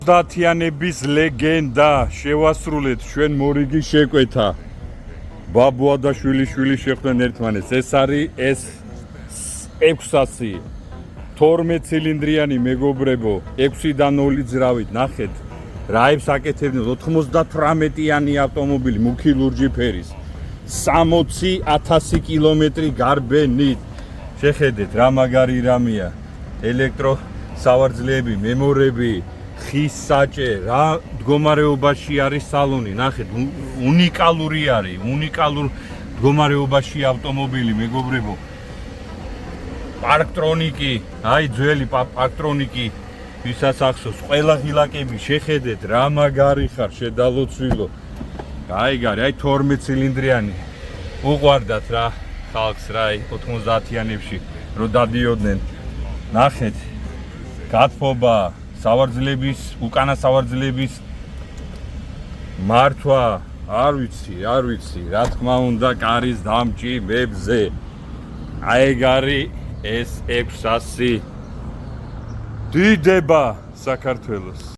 30-იანების ლეგენდა შევასრულეთ ჩვენ მორიგი შეკვეთა. ბაბუა და შვილი შეხვდნენ ერთმანეთს. ეს არის S600 12 ცილინდრიანი მეგობრებო, 6-დან 0 ძრავით. ნახეთ რა ებს აკეთებდნენ. 98-იანი ავტომობილი მუქი ლურჯი ფერის 60,000 კილომეტრი გარბენით. შეხედეთ რა მაგარი რამეა. ელექტრო სავარძლები, მემორები, ხის საჭე, რა მდგომარეობაში არის სალონი. ნახეთ, უნიკალური არის, უნიკალურ მდგომარეობაში ავტომობილი, მეგობრებო. პარკტრონიკი, აი ძველი პარკტრონიკი, ვისაც ახსოვს, ყველა ღილაკები შეხედეთ, რა მაგარი ხარ, შედალოცვილო. აი 12 ცილინდრიანი. უყვარდათ რა ხალხს რა 90-იანებში რო დადიოდნენ. ნახეთ, გათბობა, სავარძლების, უკანა სავარძლების მართვა, არ ვიცი, რა თქმა უნდა, კარის დამჭიმებზე. აი გარი S600 დიდება საქართველოს.